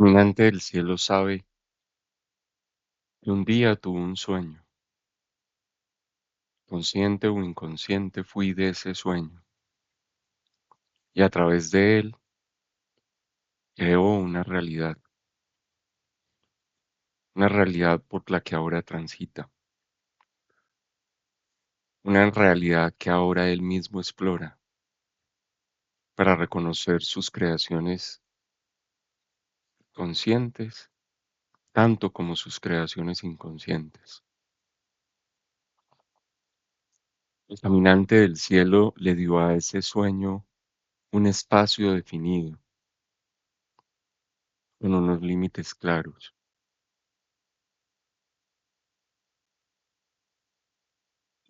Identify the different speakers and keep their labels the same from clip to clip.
Speaker 1: Caminante del cielo sabe que un día tuvo un sueño. Consciente o inconsciente fui de ese sueño y a través de él creó una realidad por la que ahora transita, una realidad que ahora él mismo explora para reconocer sus creaciones conscientes, tanto como sus creaciones inconscientes. El caminante del cielo le dio a ese sueño un espacio definido, con unos límites claros,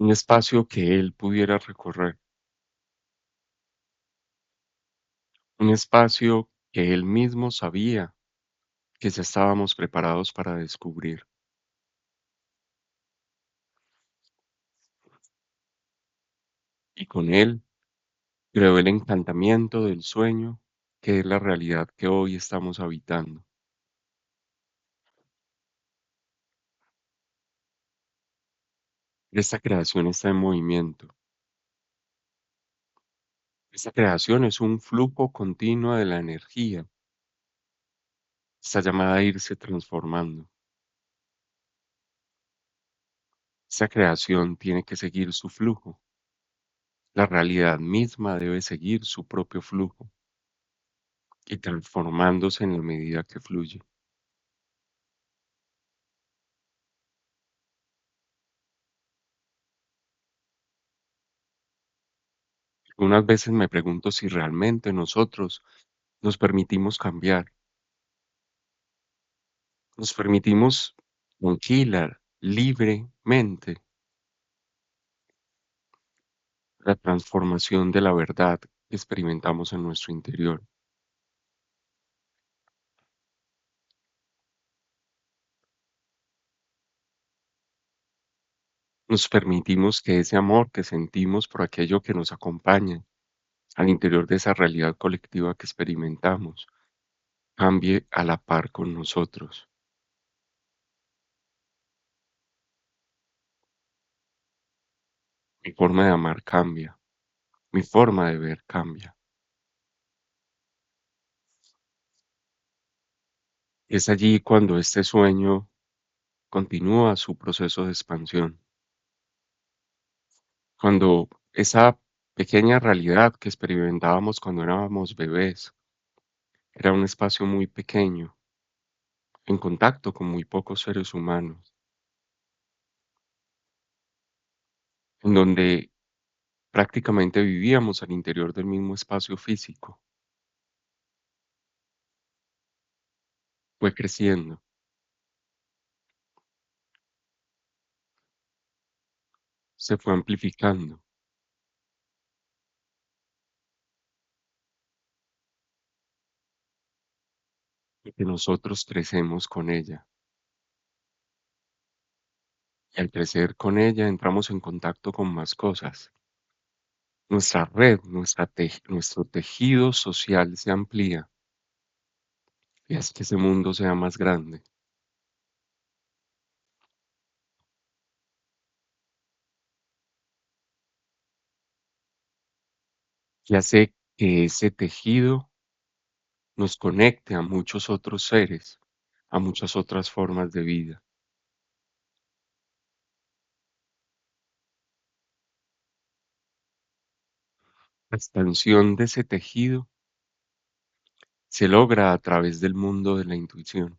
Speaker 1: un espacio que él pudiera recorrer, un espacio que él mismo sabía que ya estábamos preparados para descubrir. Y con él creó el encantamiento del sueño, que es la realidad que hoy estamos habitando. Esta creación está en movimiento. Esta creación es un flujo continuo de la energía. Está llamada a irse transformando. Esta creación tiene que seguir su flujo. La realidad misma debe seguir su propio flujo y transformándose en la medida que fluye. Algunas veces me pregunto si realmente nosotros nos permitimos cambiar, nos permitimos tranquila, libremente la transformación de la verdad que experimentamos en nuestro interior. Nos permitimos que ese amor que sentimos por aquello que nos acompaña al interior de esa realidad colectiva que experimentamos cambie a la par con nosotros. Mi forma de amar cambia, mi forma de ver cambia. Es allí cuando este sueño continúa su proceso de expansión, cuando esa pequeña realidad que experimentábamos cuando éramos bebés era un espacio muy pequeño, en contacto con muy pocos seres humanos, en donde prácticamente vivíamos al interior del mismo espacio físico, fue creciendo, se fue amplificando, y que nosotros crecemos con ella. Y al crecer con ella entramos en contacto con más cosas. Nuestra red, nuestro tejido social se amplía y hace que ese mundo sea más grande. Y hace que ese tejido nos conecte a muchos otros seres, a muchas otras formas de vida. La expansión de ese tejido se logra a través del mundo de la intuición,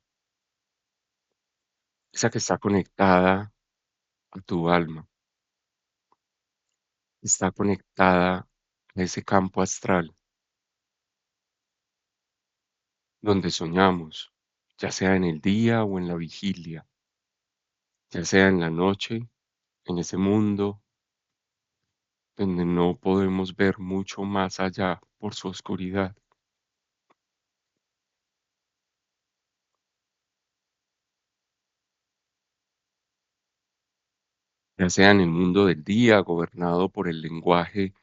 Speaker 1: esa que está conectada a tu alma, está conectada a ese campo astral donde soñamos, ya sea en el día o en la vigilia, ya sea en la noche, en ese mundo donde no podemos ver mucho más allá por su oscuridad, ya sea en el mundo del día gobernado por el lenguaje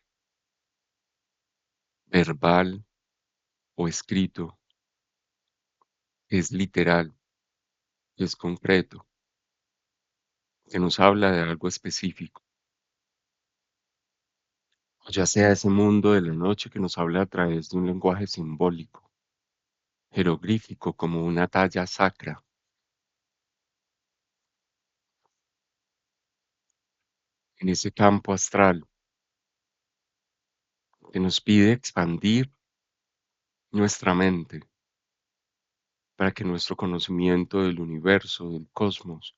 Speaker 1: verbal o escrito, que es literal, que es concreto, que nos habla de algo específico, o ya sea ese mundo de la noche que nos habla a través de un lenguaje simbólico, jeroglífico como una talla sacra, en ese campo astral que nos pide expandir nuestra mente para que nuestro conocimiento del universo, del cosmos,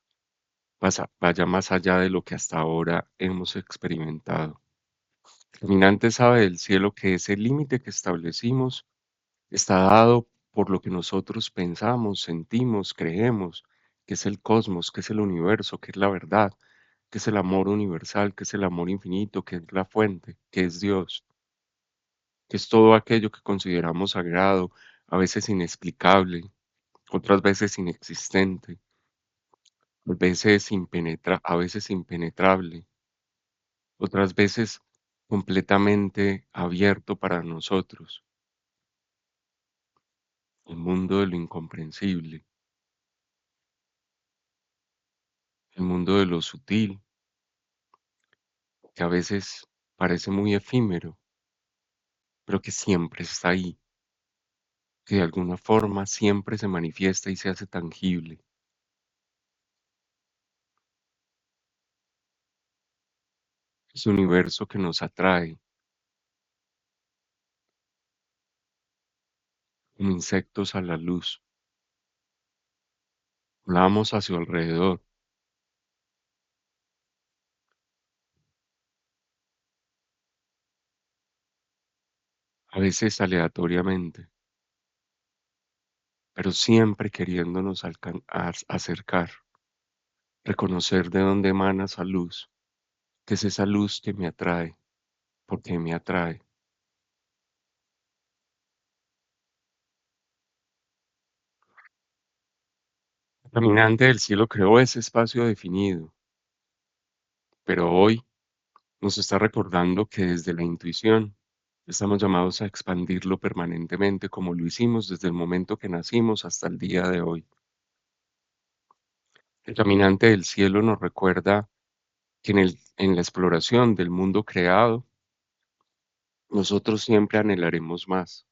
Speaker 1: vaya más allá de lo que hasta ahora hemos experimentado. El caminante sabe del cielo que ese límite que establecimos está dado por lo que nosotros pensamos, sentimos, creemos, que es el cosmos, que es el universo, que es la verdad, que es el amor universal, que es el amor infinito, que es la fuente, que es Dios, que es todo aquello que consideramos sagrado, a veces inexplicable, otras veces inexistente, a veces impenetrable, otras veces completamente abierto para nosotros, el mundo de lo incomprensible, el mundo de lo sutil, que a veces parece muy efímero, pero que siempre está ahí, que de alguna forma siempre se manifiesta y se hace tangible. Ese universo que nos atrae, como insectos a la luz. Volamos a su alrededor, a veces aleatoriamente, pero siempre queriéndonos acercar, reconocer de dónde emana esa luz, que es esa luz que me atrae, porque me atrae. El caminante del cielo creó ese espacio definido, pero hoy nos está recordando que desde la intuición estamos llamados a expandirlo permanentemente como lo hicimos desde el momento que nacimos hasta el día de hoy. El caminante del cielo nos recuerda que en la exploración del mundo creado, nosotros siempre anhelaremos más,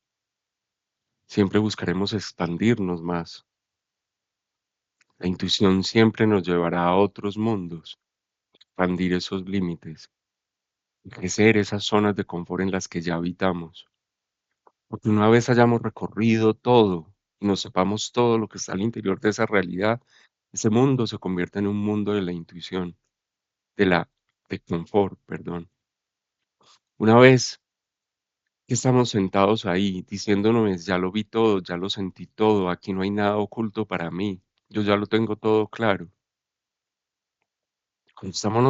Speaker 1: siempre buscaremos expandirnos más. La intuición siempre nos llevará a otros mundos, expandir esos límites, crecer esas zonas de confort en las que ya habitamos. Porque una vez hayamos recorrido todo y nos sepamos todo lo que está al interior de esa realidad, ese mundo se convierte en un mundo de la intuición, de la de confort, perdón. Una vez que estamos sentados ahí diciéndonos, ya lo vi todo, ya lo sentí todo, aquí no hay nada oculto para mí, yo ya lo tengo todo claro. Cuando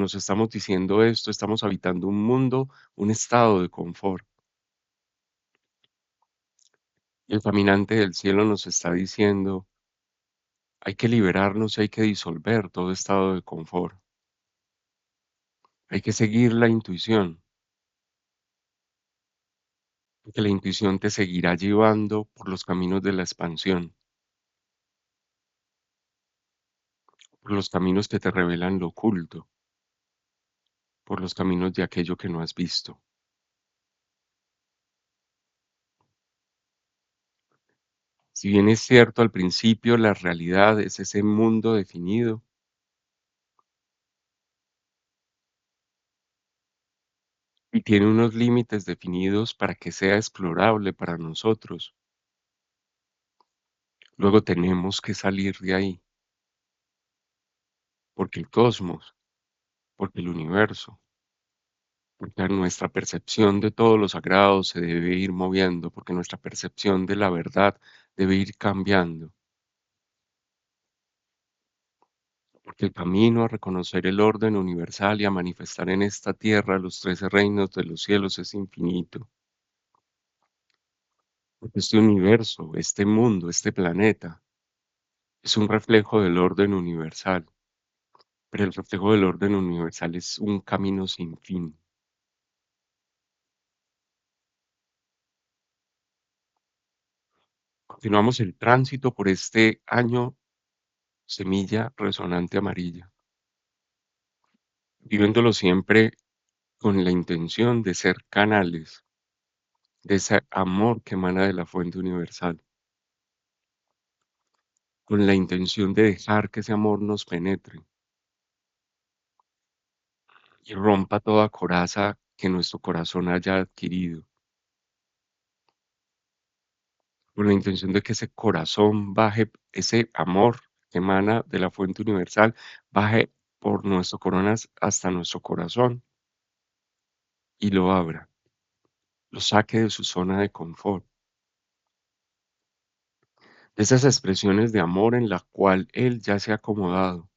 Speaker 1: nos estamos diciendo esto, estamos habitando un mundo, un estado de confort. Y el caminante del cielo nos está diciendo, hay que liberarnos y hay que disolver todo estado de confort. Hay que seguir la intuición, porque la intuición te seguirá llevando por los caminos de la expansión, por los caminos que te revelan lo oculto, por los caminos de aquello que no has visto. Si bien es cierto al principio, la realidad es ese mundo definido y tiene unos límites definidos para que sea explorable para nosotros. Luego tenemos que salir de ahí, porque el cosmos, porque el universo, porque nuestra percepción de todo lo sagrado se debe ir moviendo, porque nuestra percepción de la verdad debe ir cambiando, porque el camino a reconocer el orden universal y a manifestar en esta tierra los 13 reinos de los cielos es infinito, porque este universo, este mundo, este planeta, es un reflejo del orden universal, pero el reflejo del orden universal es un camino sin fin. Continuamos el tránsito por este año semilla resonante amarilla, viviéndolo siempre con la intención de ser canales de ese amor que emana de la fuente universal, con la intención de dejar que ese amor nos penetre y rompa toda coraza que nuestro corazón haya adquirido, con la intención de que ese corazón baje, ese amor que emana de la fuente universal, baje por nuestro coronas hasta nuestro corazón y lo abra, lo saque de su zona de confort, de esas expresiones de amor en la cual él ya se ha acomodado,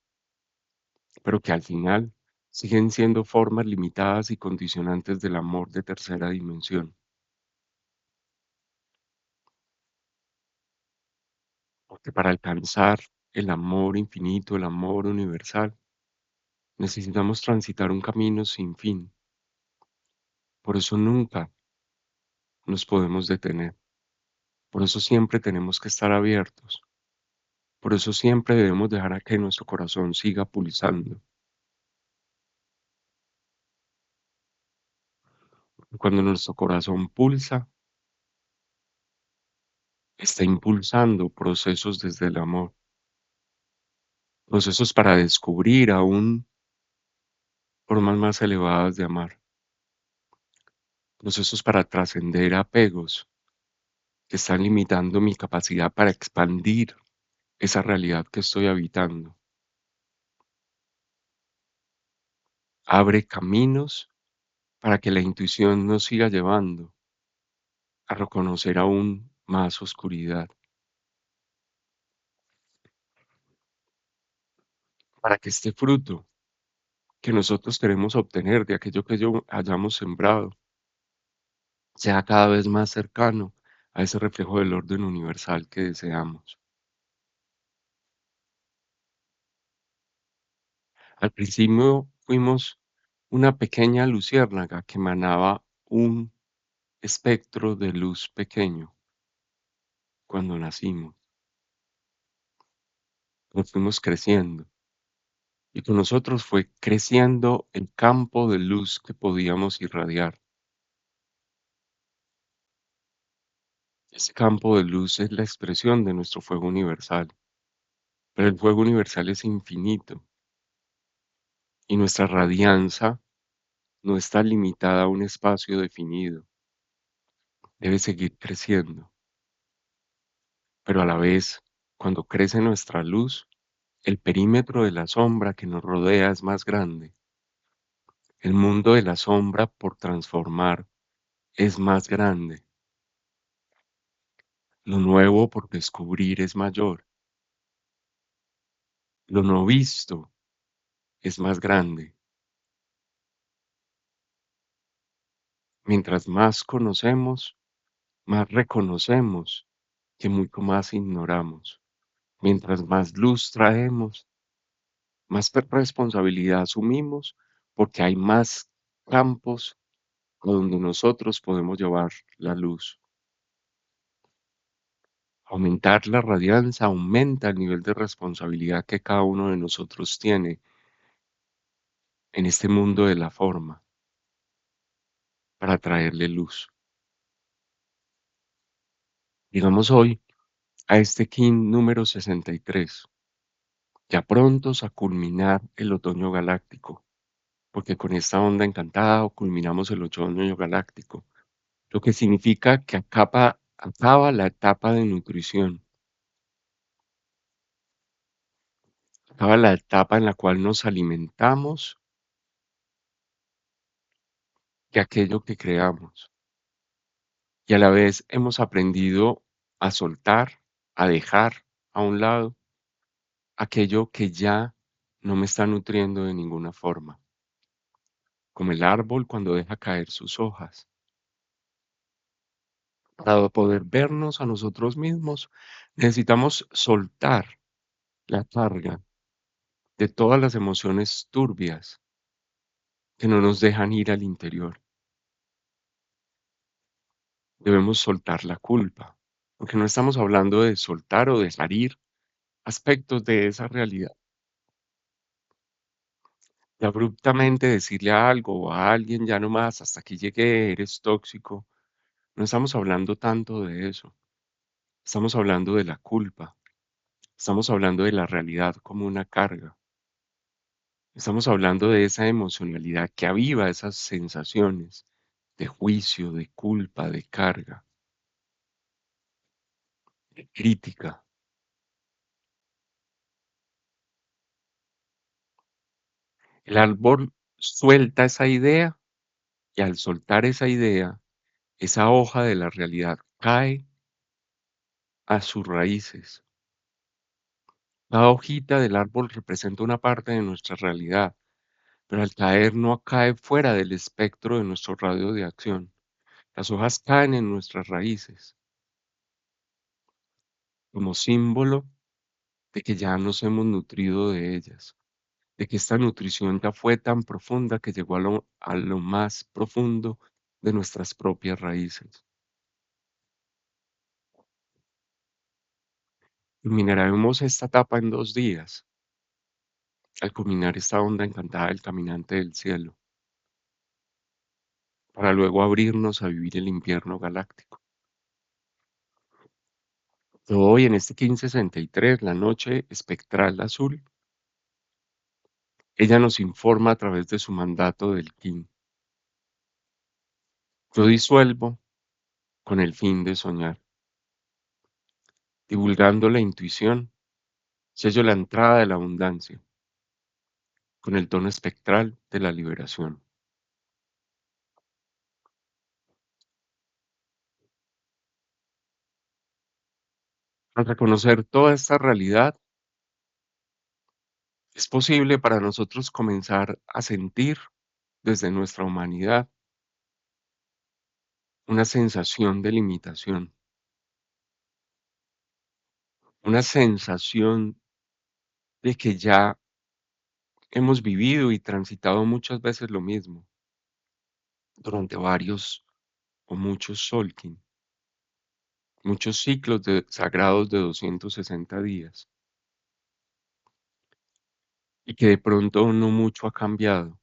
Speaker 1: pero que al final siguen siendo formas limitadas y condicionantes del amor de tercera dimensión. Porque para alcanzar el amor infinito, el amor universal, necesitamos transitar un camino sin fin. Por eso nunca nos podemos detener. Por eso siempre tenemos que estar abiertos. Por eso siempre debemos dejar a que nuestro corazón siga pulsando. Cuando nuestro corazón pulsa, está impulsando procesos desde el amor, procesos para descubrir aún formas más elevadas de amar, procesos para trascender apegos que están limitando mi capacidad para expandir esa realidad que estoy habitando. Abre caminos para que la intuición nos siga llevando a reconocer aún más oscuridad, para que este fruto que nosotros queremos obtener de aquello que yo hayamos sembrado sea cada vez más cercano a ese reflejo del orden universal que deseamos. Al principio fuimos una pequeña luciérnaga que emanaba un espectro de luz pequeño cuando nacimos, nos fuimos creciendo y con nosotros fue creciendo el campo de luz que podíamos irradiar. Ese campo de luz es la expresión de nuestro fuego universal, pero el fuego universal es infinito y nuestra radianza no está limitada a un espacio definido, debe seguir creciendo, pero a la vez, cuando crece nuestra luz, el perímetro de la sombra que nos rodea es más grande. El mundo de la sombra por transformar es más grande. Lo nuevo por descubrir es mayor. Lo no visto es más grande. Mientras más conocemos, más reconocemos que mucho más ignoramos. Mientras más luz traemos, más responsabilidad asumimos porque hay más campos a donde nosotros podemos llevar la luz. Aumentar la radianza aumenta el nivel de responsabilidad que cada uno de nosotros tiene en este mundo de la forma para traerle luz. Llegamos hoy a este Kin número 63, ya prontos a culminar el otoño galáctico, porque con esta onda encantada culminamos el otoño galáctico, lo que significa que acaba la etapa de nutrición, acaba la etapa en la cual nos alimentamos de aquello que creamos y a la vez hemos aprendido a soltar, a dejar a un lado aquello que ya no me está nutriendo de ninguna forma, como el árbol cuando deja caer sus hojas. Para poder vernos a nosotros mismos, necesitamos soltar la carga de todas las emociones turbias que no nos dejan ir al interior. Debemos soltar la culpa, porque no estamos hablando de soltar o dejar ir aspectos de esa realidad, de abruptamente decirle a algo o a alguien ya no más, hasta aquí llegué, eres tóxico. No estamos hablando tanto de eso, estamos hablando de la culpa, estamos hablando de la realidad como una carga, estamos hablando de esa emocionalidad que aviva esas sensaciones de juicio, de culpa, de carga, de crítica. El árbol suelta esa idea y al soltar esa idea, esa hoja de la realidad cae a sus raíces. Cada hojita del árbol representa una parte de nuestra realidad, pero al caer no cae fuera del espectro de nuestro radio de acción. Las hojas caen en nuestras raíces como símbolo de que ya nos hemos nutrido de ellas, de que esta nutrición ya fue tan profunda que llegó a lo más profundo de nuestras propias raíces. Culminaremos esta etapa en 2 días, al culminar esta onda encantada del caminante del cielo, para luego abrirnos a vivir el invierno galáctico. Hoy en este 1563, la noche espectral azul, ella nos informa a través de su mandato del Kin. Yo disuelvo con el fin de soñar, divulgando la intuición, sello la entrada de la abundancia, con el tono espectral de la liberación. Al reconocer toda esta realidad, es posible para nosotros comenzar a sentir desde nuestra humanidad una sensación de limitación, una sensación de que ya hemos vivido y transitado muchas veces lo mismo durante varios o muchos Solkin, muchos ciclos sagrados de 260 días, y que de pronto no mucho ha cambiado.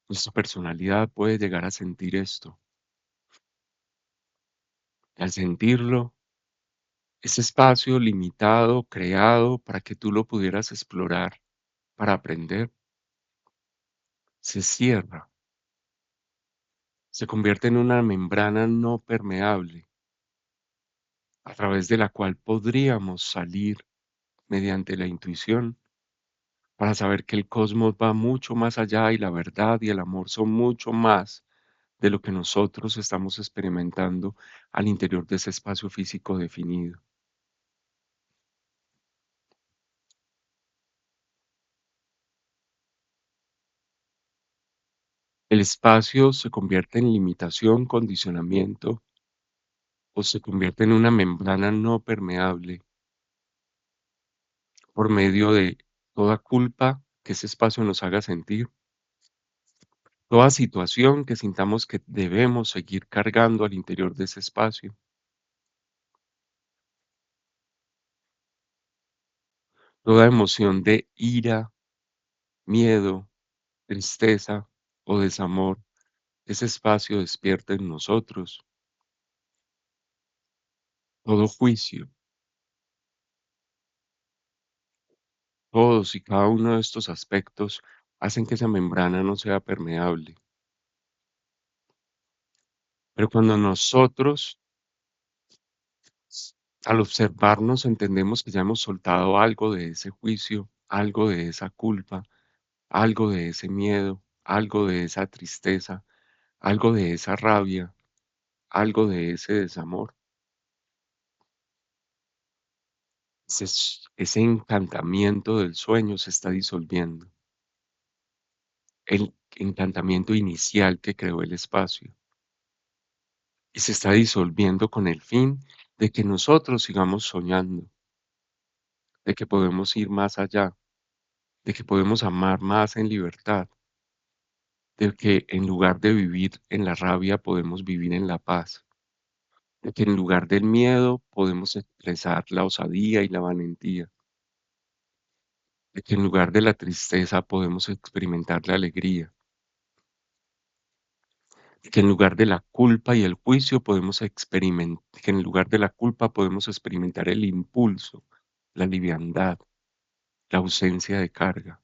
Speaker 1: Nuestra personalidad puede llegar a sentir esto. Y al sentirlo, ese espacio limitado, creado para que tú lo pudieras explorar, para aprender, se cierra, se convierte en una membrana no permeable, a través de la cual podríamos salir mediante la intuición para saber que el cosmos va mucho más allá y la verdad y el amor son mucho más de lo que nosotros estamos experimentando al interior de ese espacio físico definido. El espacio se convierte en limitación, condicionamiento o se convierte en una membrana no permeable por medio de toda culpa que ese espacio nos haga sentir, toda situación que sintamos que debemos seguir cargando al interior de ese espacio, toda emoción de ira, miedo, tristeza o desamor, ese espacio despierta en nosotros, todo juicio, todos y cada uno de estos aspectos hacen que esa membrana no sea permeable. Pero cuando nosotros, al observarnos, entendemos que ya hemos soltado algo de ese juicio, algo de esa culpa, algo de ese miedo, algo de esa tristeza, algo de esa rabia, algo de ese desamor, ese encantamiento del sueño se está disolviendo, el encantamiento inicial que creó el espacio, y se está disolviendo con el fin de que nosotros sigamos soñando, de que podemos ir más allá, de que podemos amar más en libertad, de que en lugar de vivir en la rabia podemos vivir en la paz, de que en lugar del miedo podemos expresar la osadía y la valentía, de que en lugar de la tristeza podemos experimentar la alegría, de que en lugar de la culpa y el juicio podemos experimentar, que en lugar de la culpa podemos experimentar el impulso, la liviandad, la ausencia de carga,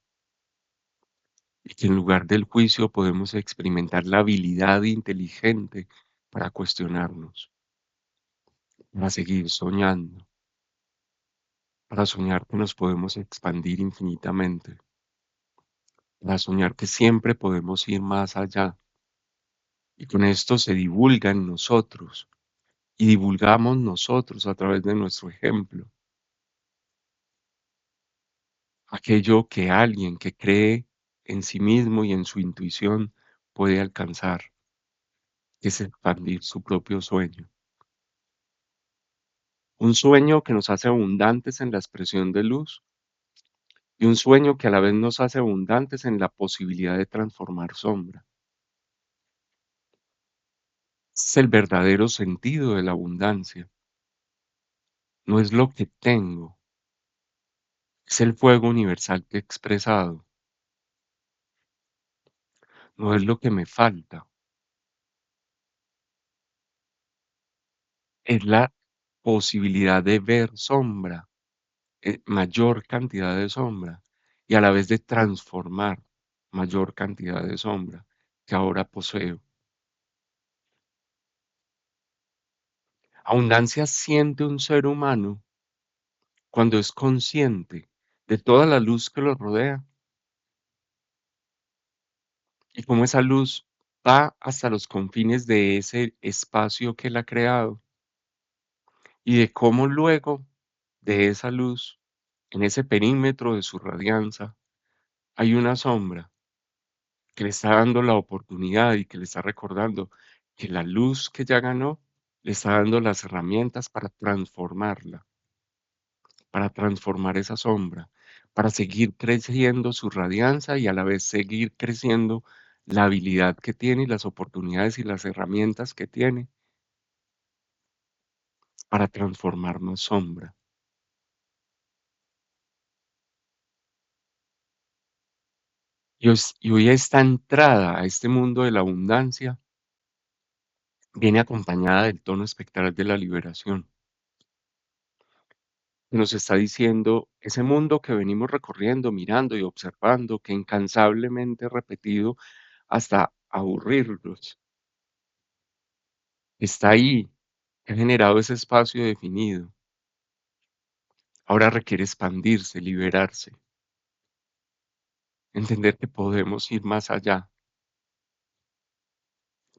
Speaker 1: y que en lugar del juicio podemos experimentar la habilidad inteligente para cuestionarnos, para seguir soñando, para soñar que nos podemos expandir infinitamente, para soñar que siempre podemos ir más allá. Y con esto se divulga en nosotros y divulgamos nosotros a través de nuestro ejemplo aquello que alguien que cree en sí mismo y en su intuición puede alcanzar, que es expandir su propio sueño. Un sueño que nos hace abundantes en la expresión de luz y un sueño que a la vez nos hace abundantes en la posibilidad de transformar sombra. Es el verdadero sentido de la abundancia. No es lo que tengo, es el fuego universal que he expresado. No es lo que me falta, es la posibilidad de ver sombra, mayor cantidad de sombra, y a la vez de transformar mayor cantidad de sombra que ahora poseo. Abundancia siente un ser humano cuando es consciente de toda la luz que lo rodea y cómo esa luz va hasta los confines de ese espacio que él ha creado y de cómo luego de esa luz, en ese perímetro de su radianza, hay una sombra que le está dando la oportunidad y que le está recordando que la luz que ya ganó le está dando las herramientas para transformar esa sombra, para seguir creciendo su radianza y a la vez seguir creciendo la habilidad que tiene y las oportunidades y las herramientas que tiene para transformar más sombra. Y hoy esta entrada a este mundo de la abundancia viene acompañada del tono espectral de la liberación. Nos está diciendo ese mundo que venimos recorriendo, mirando y observando, que incansablemente repetido hasta aburrirlos, está ahí, ha generado ese espacio definido. Ahora requiere expandirse, liberarse, entender que podemos ir más allá.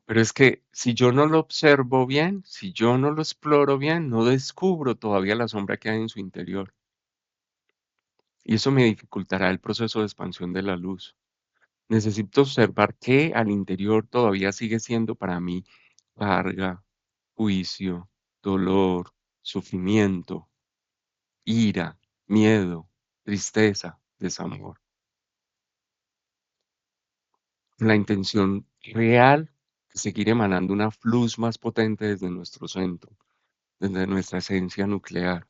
Speaker 1: Pero es que si yo no lo observo bien, si yo no lo exploro bien, no descubro todavía la sombra que hay en su interior. Y eso me dificultará el proceso de expansión de la luz. Necesito observar que al interior todavía sigue siendo para mí carga, juicio, dolor, sufrimiento, ira, miedo, tristeza, desamor. La intención real de seguir emanando una luz más potente desde nuestro centro, desde nuestra esencia nuclear.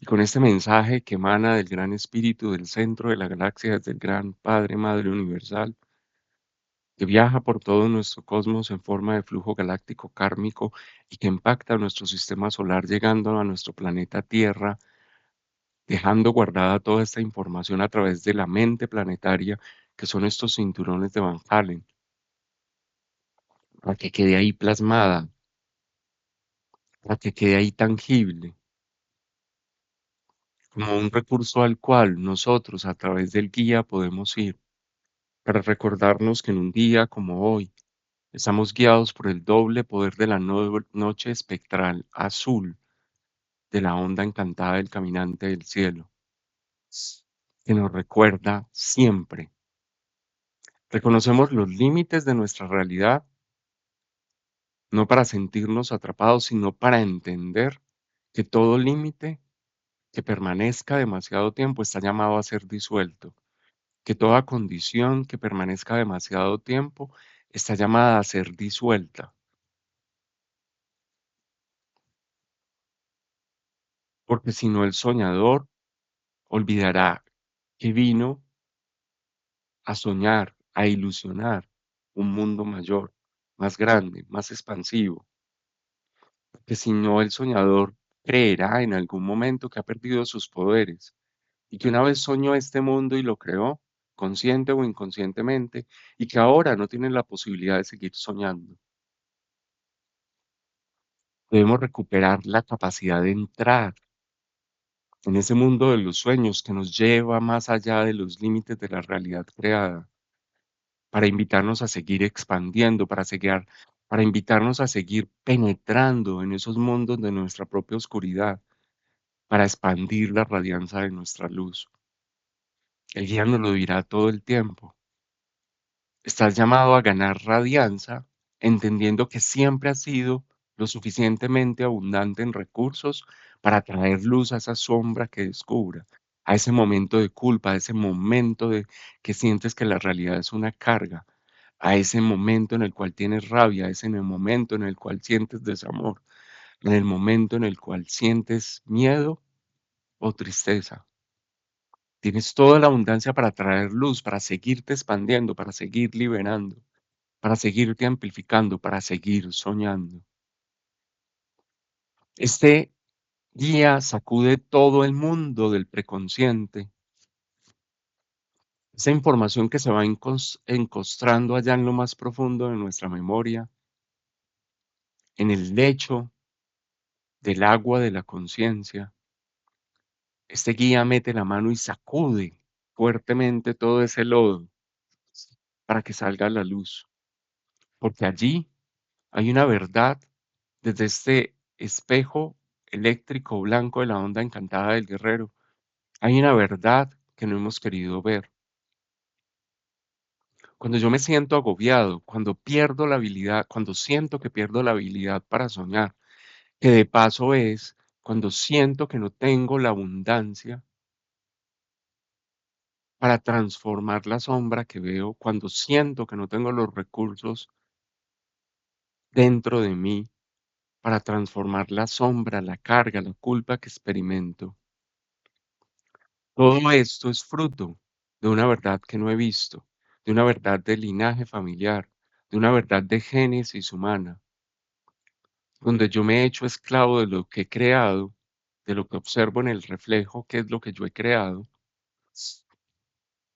Speaker 1: Y con este mensaje que emana del gran espíritu del centro de la galaxia, desde el gran Padre Madre Universal, que viaja por todo nuestro cosmos en forma de flujo galáctico kármico y que impacta nuestro sistema solar llegando a nuestro planeta Tierra, dejando guardada toda esta información a través de la mente planetaria, que son estos cinturones de Van Halen, para que quede ahí plasmada, para que quede ahí tangible, como un recurso al cual nosotros a través del guía podemos ir, para recordarnos que en un día como hoy estamos guiados por el doble poder de la noche espectral azul de la onda encantada del caminante del cielo, que nos recuerda siempre. Reconocemos los límites de nuestra realidad, no para sentirnos atrapados, sino para entender que todo límite que permanezca demasiado tiempo está llamado a ser disuelto, que toda condición que permanezca demasiado tiempo está llamada a ser disuelta. porque si no el soñador olvidará que vino a soñar, a ilusionar un mundo mayor, más grande, más expansivo, porque si no el soñador creerá en algún momento que ha perdido sus poderes y que una vez soñó este mundo y lo creó, consciente o inconscientemente, y que ahora no tiene la posibilidad de seguir soñando. Debemos recuperar la capacidad de entrar en ese mundo de los sueños que nos lleva más allá de los límites de la realidad creada, para invitarnos a seguir expandiendo, para invitarnos a seguir penetrando en esos mundos de nuestra propia oscuridad, para expandir la radianza de nuestra luz. El guía nos lo dirá todo el tiempo. Estás llamado a ganar radianza, entendiendo que siempre has sido lo suficientemente abundante en recursos para traer luz a esa sombra que descubra, a ese momento de culpa, a ese momento de que sientes que la realidad es una carga, a ese momento en el cual tienes rabia, a ese en el momento en el cual sientes desamor, en el momento en el cual sientes miedo o tristeza. Tienes toda la abundancia para traer luz, para seguirte expandiendo, para seguir liberando, para seguirte amplificando, para seguir soñando. Este guía sacude todo el mundo del preconsciente, esa información que se va encostrando allá en lo más profundo de nuestra memoria, en el lecho del agua de la conciencia. Este guía mete la mano y sacude fuertemente todo ese lodo para que salga a la luz, porque allí hay una verdad desde este espejo eléctrico blanco de la onda encantada del guerrero. Hay una verdad que no hemos querido ver. Cuando yo me siento agobiado, cuando pierdo la habilidad, cuando siento que pierdo la habilidad para soñar, que de paso es cuando siento que no tengo la abundancia para transformar la sombra que veo, cuando siento que no tengo los recursos dentro de mí para transformar la sombra, la carga, la culpa que experimento. Todo esto es fruto de una verdad que no he visto, de una verdad de linaje familiar, de una verdad de génesis humana, donde yo me he hecho esclavo de lo que he creado, de lo que observo en el reflejo, que es lo que yo he creado,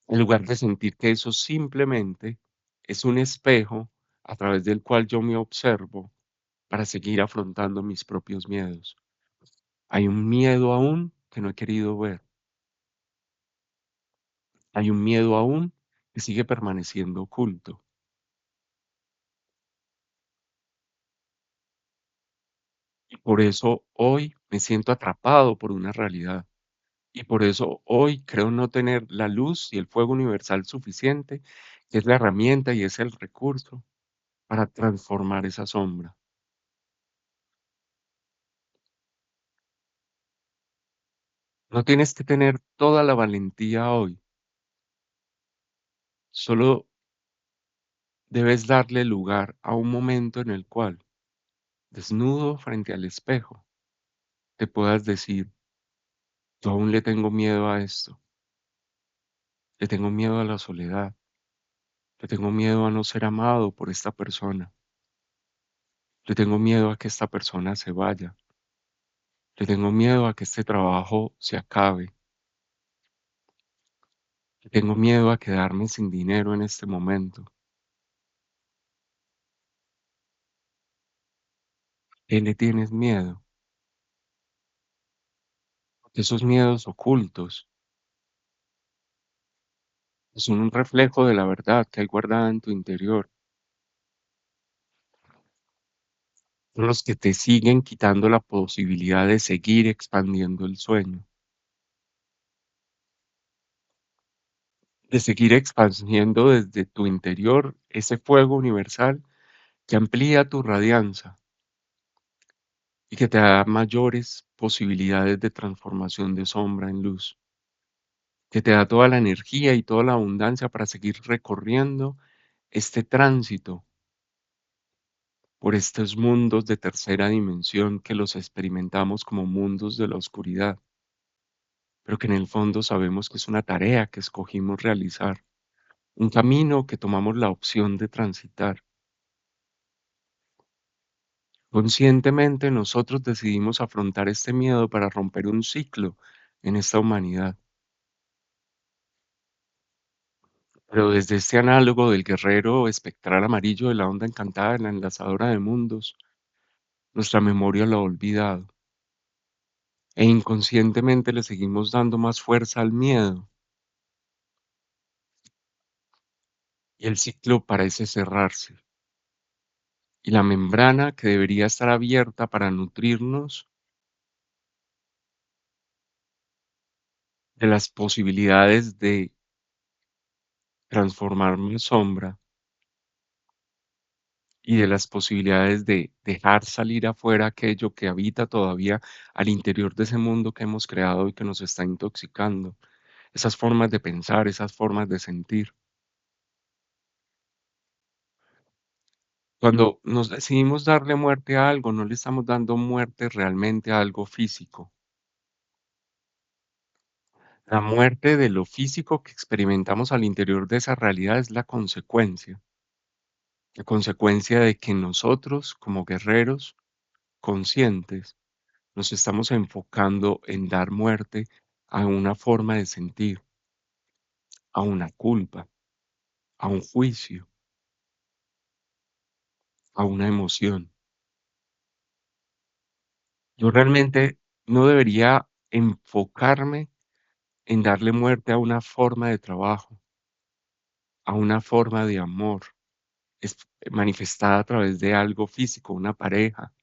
Speaker 1: en lugar de sentir que eso simplemente es un espejo a través del cual yo me observo para seguir afrontando mis propios miedos. Hay un miedo aún que no he querido ver. Hay un miedo aún que sigue permaneciendo oculto. Y por eso hoy me siento atrapado por una realidad. Y por eso hoy creo no tener la luz y el fuego universal suficiente, que es la herramienta y es el recurso para transformar esa sombra. No tienes que tener toda la valentía hoy, solo debes darle lugar a un momento en el cual, desnudo frente al espejo, te puedas decir, yo aún le tengo miedo a esto, le tengo miedo a la soledad, le tengo miedo a no ser amado por esta persona, le tengo miedo a que esta persona se vaya, le tengo miedo a que este trabajo se acabe, le tengo miedo a quedarme sin dinero en este momento. ¿Qué le tienes miedo? Porque esos miedos ocultos son un reflejo de la verdad que hay guardada en tu interior. Son los que te siguen quitando la posibilidad de seguir expandiendo el sueño, de seguir expandiendo desde tu interior ese fuego universal que amplía tu radianza y que te da mayores posibilidades de transformación de sombra en luz, que te da toda la energía y toda la abundancia para seguir recorriendo este tránsito por estos mundos de tercera dimensión que los experimentamos como mundos de la oscuridad, pero que en el fondo sabemos que es una tarea que escogimos realizar, un camino que tomamos la opción de transitar. Conscientemente nosotros decidimos afrontar este miedo para romper un ciclo en esta humanidad. Pero desde este análogo del guerrero espectral amarillo de la onda encantada en la enlazadora de mundos, nuestra memoria lo ha olvidado e inconscientemente le seguimos dando más fuerza al miedo y el ciclo parece cerrarse. Y la membrana que debería estar abierta para nutrirnos de las posibilidades de transformarme en sombra y de las posibilidades de dejar salir afuera aquello que habita todavía al interior de ese mundo que hemos creado y que nos está intoxicando, esas formas de pensar, esas formas de sentir. Cuando nos decidimos darle muerte a algo, no le estamos dando muerte realmente a algo físico. La muerte de lo físico que experimentamos al interior de esa realidad es la consecuencia de que nosotros, como guerreros conscientes, nos estamos enfocando en dar muerte a una forma de sentir, a una culpa, a un juicio, a una emoción. Yo realmente no debería enfocarme en darle muerte a una forma de trabajo, a una forma de amor, es manifestada a través de algo físico, una pareja,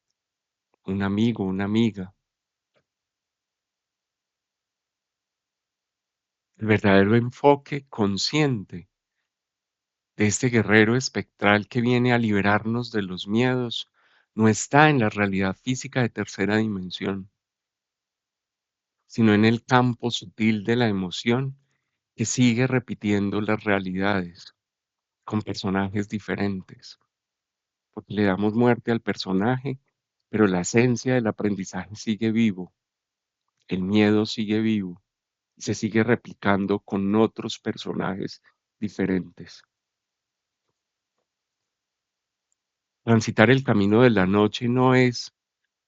Speaker 1: un amigo, una amiga. El verdadero enfoque consciente de este guerrero espectral que viene a liberarnos de los miedos no está en la realidad física de tercera dimensión, sino en el campo sutil de la emoción que sigue repitiendo las realidades con personajes diferentes, porque le damos muerte al personaje, pero la esencia del aprendizaje sigue vivo, el miedo sigue vivo y se sigue replicando con otros personajes diferentes. Transitar el camino de la noche no es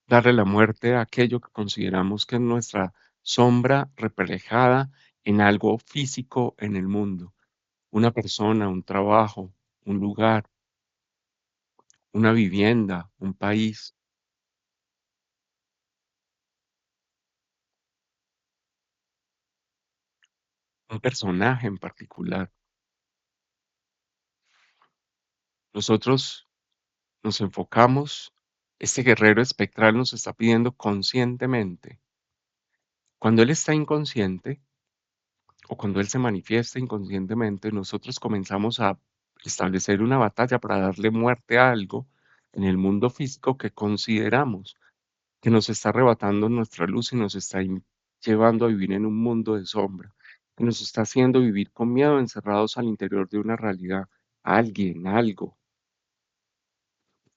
Speaker 1: darle la muerte a aquello que consideramos que es nuestra sombra reflejada en algo físico en el mundo, una persona, un trabajo, un lugar, una vivienda, un país, un personaje en particular. Nosotros nos enfocamos, este guerrero espectral nos está pidiendo conscientemente. Cuando él está inconsciente o cuando él se manifiesta inconscientemente, nosotros comenzamos a establecer una batalla para darle muerte a algo en el mundo físico que consideramos que nos está arrebatando nuestra luz y nos está llevando a vivir en un mundo de sombra, que nos está haciendo vivir con miedo encerrados al interior de una realidad, alguien, algo.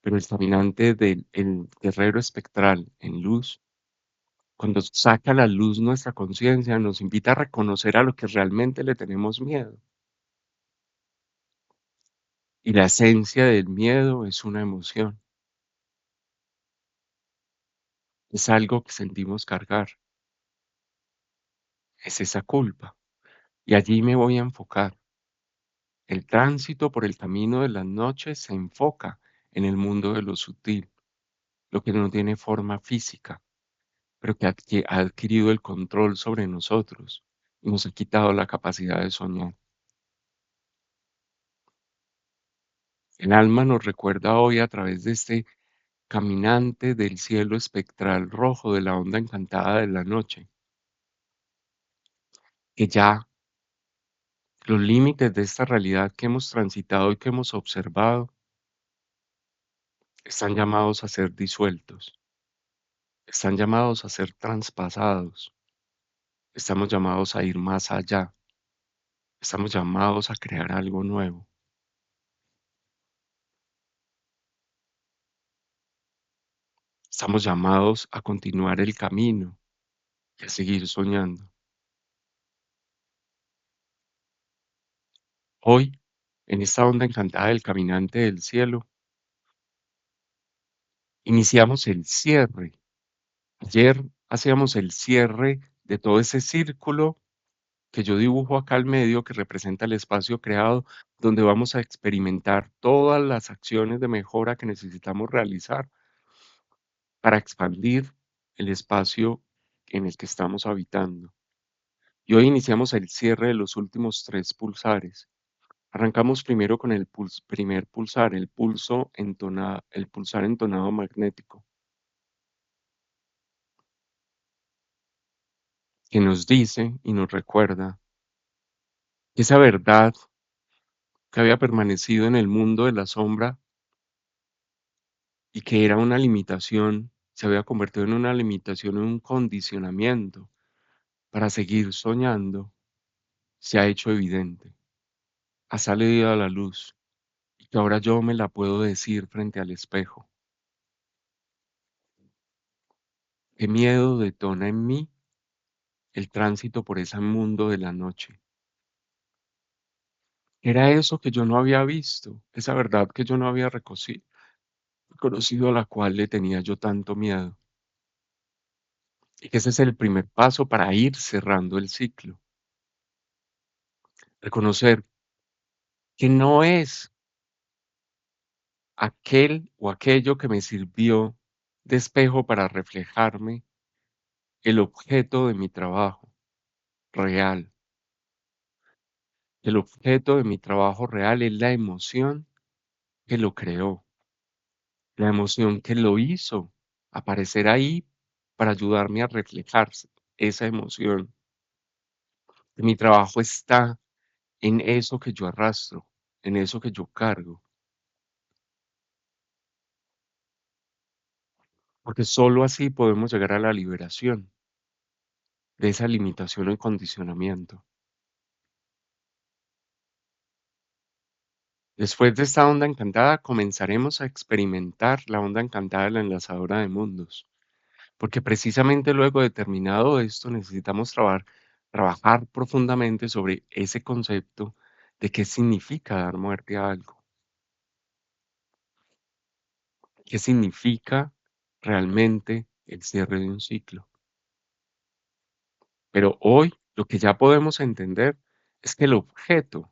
Speaker 1: Pero el caminante del el guerrero espectral en luz, cuando saca a la luz nuestra conciencia, nos invita a reconocer a lo que realmente le tenemos miedo. Y la esencia del miedo es una emoción, es algo que sentimos cargar, es esa culpa. Y allí me voy a enfocar. El tránsito por el camino de las noches se enfoca en el mundo de lo sutil, lo que no tiene forma física, pero que ha adquirido el control sobre nosotros y nos ha quitado la capacidad de soñar. El alma nos recuerda hoy a través de este caminante del cielo espectral rojo de la onda encantada de la noche, que ya los límites de esta realidad que hemos transitado y que hemos observado están llamados a ser disueltos, están llamados a ser traspasados, estamos llamados a ir más allá, estamos llamados a crear algo nuevo. Estamos llamados a continuar el camino y a seguir soñando. Hoy, en esta onda encantada del caminante del cielo, iniciamos el cierre. Ayer hacíamos el cierre de todo ese círculo que yo dibujo acá al medio, que representa el espacio creado, donde vamos a experimentar todas las acciones de mejora que necesitamos realizar para expandir el espacio en el que estamos habitando. Y hoy iniciamos el cierre de los últimos tres pulsares. Arrancamos primero con el primer pulsar, el pulsar entonado magnético, que nos dice y nos recuerda que esa verdad que había permanecido en el mundo de la sombra y que era una limitación, se había convertido en una limitación, en un condicionamiento para seguir soñando, se ha hecho evidente, ha salido a la luz y que ahora yo me la puedo decir frente al espejo. ¿Qué miedo detona en mí el tránsito por ese mundo de la noche? Era eso que yo no había visto, esa verdad que yo no había reconocido, a la cual le tenía yo tanto miedo. Y que ese es el primer paso para ir cerrando el ciclo. Reconocer que no es aquel o aquello que me sirvió de espejo para reflejarme el objeto de mi trabajo real. El objeto de mi trabajo real es la emoción que lo creó, la emoción que lo hizo aparecer ahí para ayudarme a reflejar esa emoción. Mi trabajo está en eso que yo arrastro, en eso que yo cargo, porque solo así podemos llegar a la liberación de esa limitación y condicionamiento. Después de esta onda encantada, comenzaremos a experimentar la onda encantada de la enlazadora de mundos, porque precisamente luego de terminado esto necesitamos trabajar profundamente sobre ese concepto de qué significa dar muerte a algo, qué significa realmente el cierre de un ciclo. Pero hoy lo que ya podemos entender es que el objeto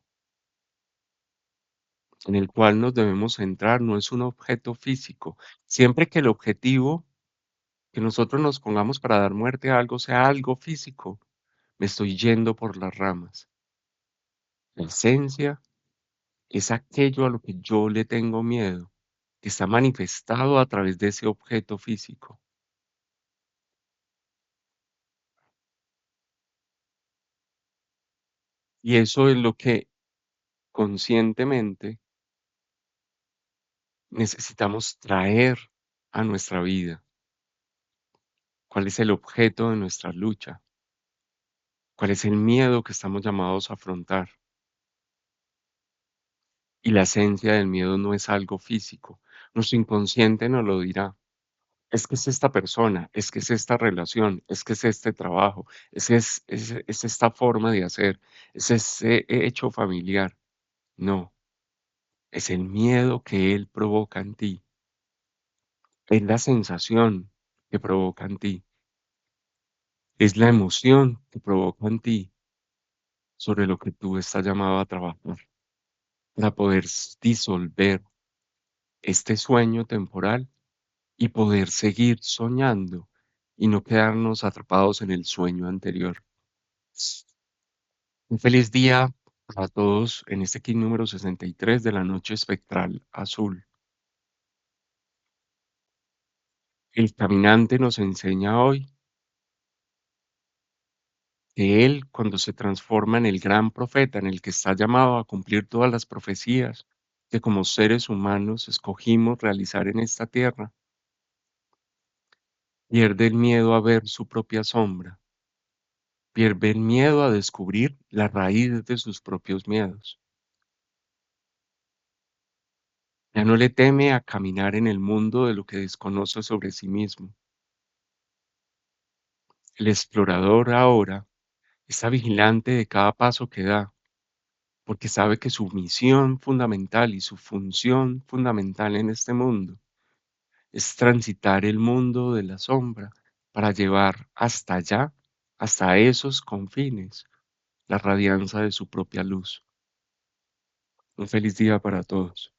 Speaker 1: en el cual nos debemos centrar no es un objeto físico. Siempre que el objetivo que nosotros nos pongamos para dar muerte a algo sea algo físico, me estoy yendo por las ramas. La esencia es aquello a lo que yo le tengo miedo, que está manifestado a través de ese objeto físico. Y eso es lo que conscientemente necesitamos traer a nuestra vida. ¿Cuál es el objeto de nuestra lucha? ¿Cuál es el miedo que estamos llamados a afrontar? Y la esencia del miedo no es algo físico. Nuestro inconsciente nos lo dirá. Es que es esta persona, es que es esta relación, es que es este trabajo, es esta forma de hacer, es ese hecho familiar. No, es el miedo que él provoca en ti, es la sensación que provoca en ti, es la emoción que provoca en ti sobre lo que tú estás llamado a trabajar para poder disolver este sueño temporal y poder seguir soñando y no quedarnos atrapados en el sueño anterior. Un feliz día a todos en este kit número 63 de la noche espectral azul. El caminante nos enseña hoy que él, cuando se transforma en el gran profeta en el que está llamado a cumplir todas las profecías que como seres humanos escogimos realizar en esta tierra, pierde el miedo a ver su propia sombra, pierde el miedo a descubrir la raíz de sus propios miedos. Ya no le teme a caminar en el mundo de lo que desconoce sobre sí mismo. El explorador ahora está vigilante de cada paso que da, porque sabe que su misión fundamental y su función fundamental en este mundo es transitar el mundo de la sombra para llevar hasta allá, hasta esos confines, la radianza de su propia luz. Un feliz día para todos.